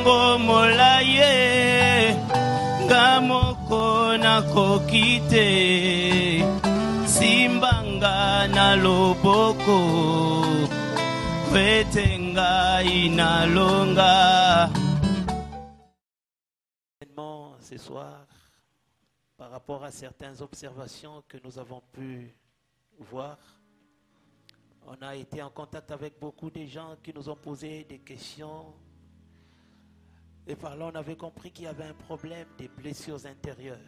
molongo molaye ngamoko nakokite simbanga na loboko wetenga inalonga. Ce soir, par rapport à certaines observations que nous avons pu voir, on a été en contact avec beaucoup de gens qui nous ont posé des questions. Et par là, on avait compris qu'il y avait un problème des blessures intérieures.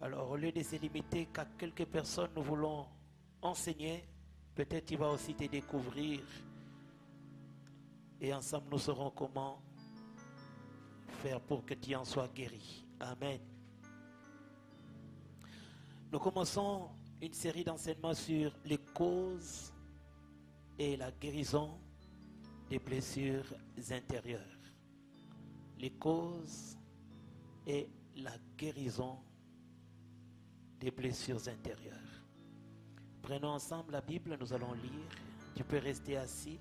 Alors, au lieu de se limiter qu'à quelques personnes, nous voulons enseigner. Peut-être il va aussi te découvrir. Et ensemble, nous saurons comment faire pour que tu en sois guéri. Amen. Nous commençons une série d'enseignements sur les causes et la guérison des blessures intérieures. Les causes et la guérison des blessures intérieures. Prenons ensemble la Bible, nous allons lire. Tu peux rester assis.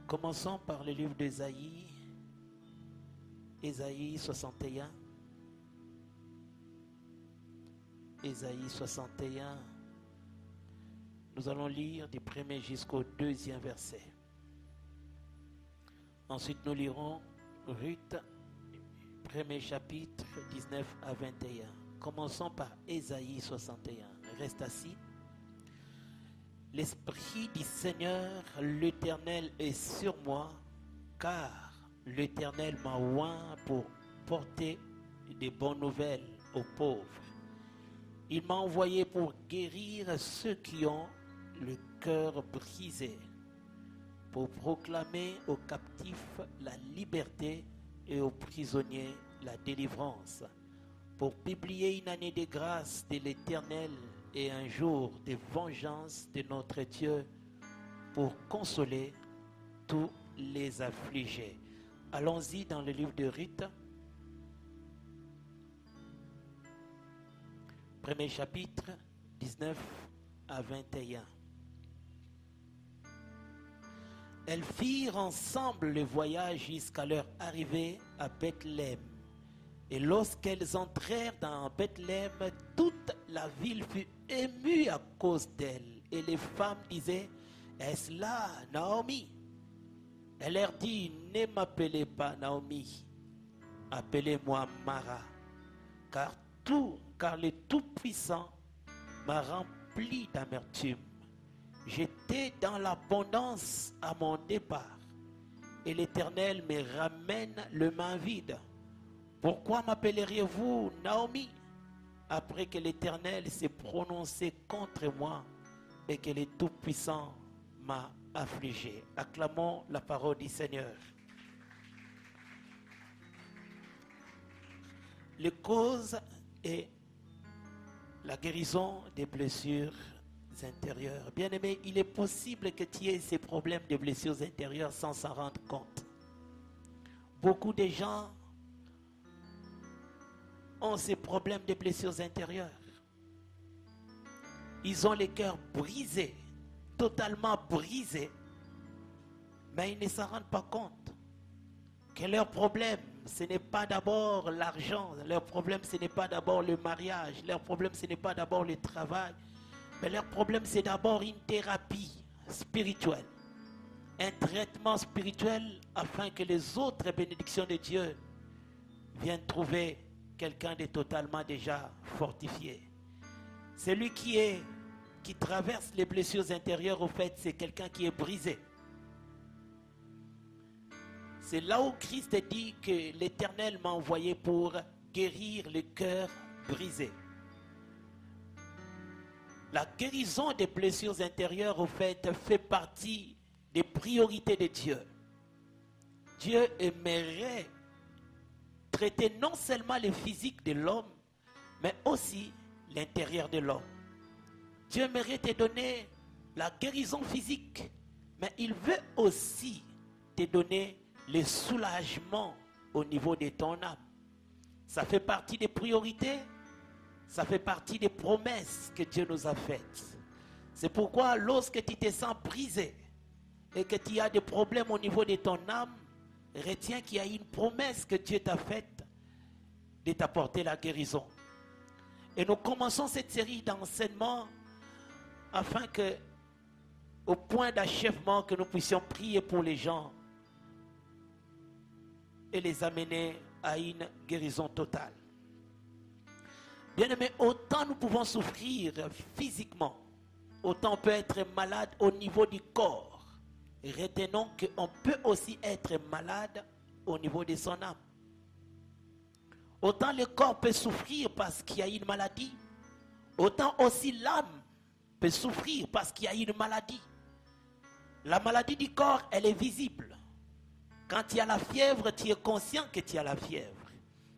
Commençons par le livre d'Ésaïe. Ésaïe 61. Ésaïe 61. Nous allons lire du premier jusqu'au deuxième verset. Ensuite, nous lirons Ruth, premier chapitre, 19 à 21. Commençons par Ésaïe 61. Reste assis. L'Esprit du Seigneur, l'Éternel, est sur moi, car l'Éternel m'a oint pour porter des bonnes nouvelles aux pauvres. Il m'a envoyé pour guérir ceux qui ont le cœur brisé, pour proclamer aux captifs la liberté et aux prisonniers la délivrance, pour publier une année de grâce de l'Éternel et un jour de vengeance de notre Dieu, pour consoler tous les affligés. Allons-y dans le livre de Ruth, premier chapitre, 19 à 21. Elles firent ensemble le voyage jusqu'à leur arrivée à Bethléem. Et lorsqu'elles entrèrent dans Bethléem, toute la ville fut émue à cause d'elles. Et les femmes disaient, « Est-ce là, Naomi ?» Elle leur dit, « Ne m'appelez pas Naomi, appelez-moi Mara, car le Tout-Puissant m'a rempli d'amertume. J'étais dans l'abondance à mon départ, et l'Éternel me ramène le main vide. Pourquoi m'appelleriez-vous Naomi, après que l'Éternel s'est prononcé contre moi et que le Tout-Puissant m'a affligé? » Acclamons la parole du Seigneur. Les causes et la guérison des blessures intérieures. Bien-aimé, il est possible que tu aies ces problèmes de blessures intérieures sans s'en rendre compte. Beaucoup de gens ont ces problèmes de blessures intérieures. Ils ont les cœurs brisés, totalement brisés, mais ils ne s'en rendent pas compte que leur problème, ce n'est pas d'abord l'argent, leur problème, ce n'est pas d'abord le mariage, leur problème, ce n'est pas d'abord le travail, mais leur problème, c'est d'abord une thérapie spirituelle, un traitement spirituel afin que les autres bénédictions de Dieu viennent trouver quelqu'un de totalement déjà fortifié. Celui qui traverse les blessures intérieures, au fait, c'est quelqu'un qui est brisé. C'est là où Christ dit que l'Éternel m'a envoyé pour guérir le cœur brisé. La guérison des blessures intérieures, au fait partie des priorités de Dieu. Dieu aimerait traiter non seulement le physique de l'homme, mais aussi l'intérieur de l'homme. Dieu aimerait te donner la guérison physique, mais il veut aussi te donner le soulagement au niveau de ton âme. Ça fait partie des priorités, ça fait partie des promesses que Dieu nous a faites. C'est pourquoi lorsque tu te sens brisé, et que tu as des problèmes au niveau de ton âme, retiens qu'il y a une promesse que Dieu t'a faite de t'apporter la guérison. Et nous commençons cette série d'enseignements afin que, au point d'achèvement, que nous puissions prier pour les gens et les amener à une guérison totale. Bien-aimés, autant nous pouvons souffrir physiquement, autant on peut être malade au niveau du corps. Retenons qu'on peut aussi être malade au niveau de son âme. Autant le corps peut souffrir parce qu'il y a une maladie, autant aussi l'âme peut souffrir parce qu'il y a une maladie. La maladie du corps, elle est visible. Quand il y a la fièvre, tu es conscient que tu as la fièvre.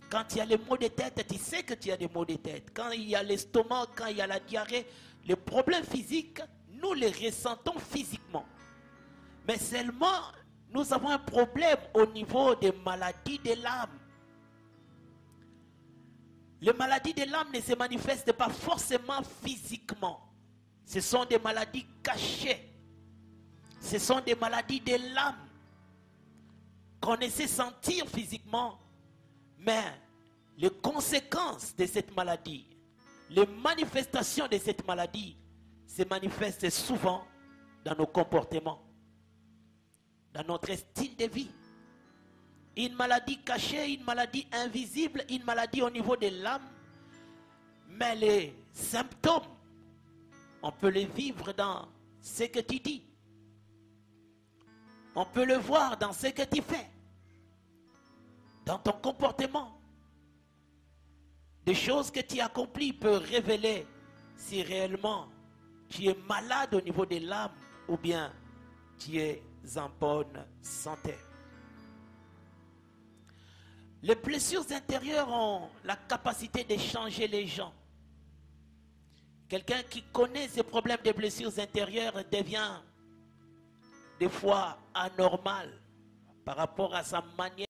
Quand il y a les maux de tête, tu sais que tu as des maux de tête. Quand il y a l'estomac, quand il y a la diarrhée, les problèmes physiques, nous les ressentons physiquement. Mais seulement, nous avons un problème au niveau des maladies de l'âme. Les maladies de l'âme ne se manifestent pas forcément physiquement. Ce sont des maladies cachées. Ce sont des maladies de l'âme qu'on essaie de sentir physiquement. Mais les conséquences de cette maladie, les manifestations de cette maladie se manifestent souvent dans nos comportements, dans notre style de vie. Une maladie cachée, une maladie invisible, une maladie au niveau de l'âme. Mais les symptômes, on peut les vivre dans ce que tu dis. On peut le voir dans ce que tu fais. Dans ton comportement. Des choses que tu accomplis peuvent révéler si réellement tu es malade au niveau de l'âme ou bien tu es en bonne santé. Les blessures intérieures ont la capacité de changer les gens. Quelqu'un qui connaît ces problèmes de blessures intérieures devient des fois anormal par rapport à sa manière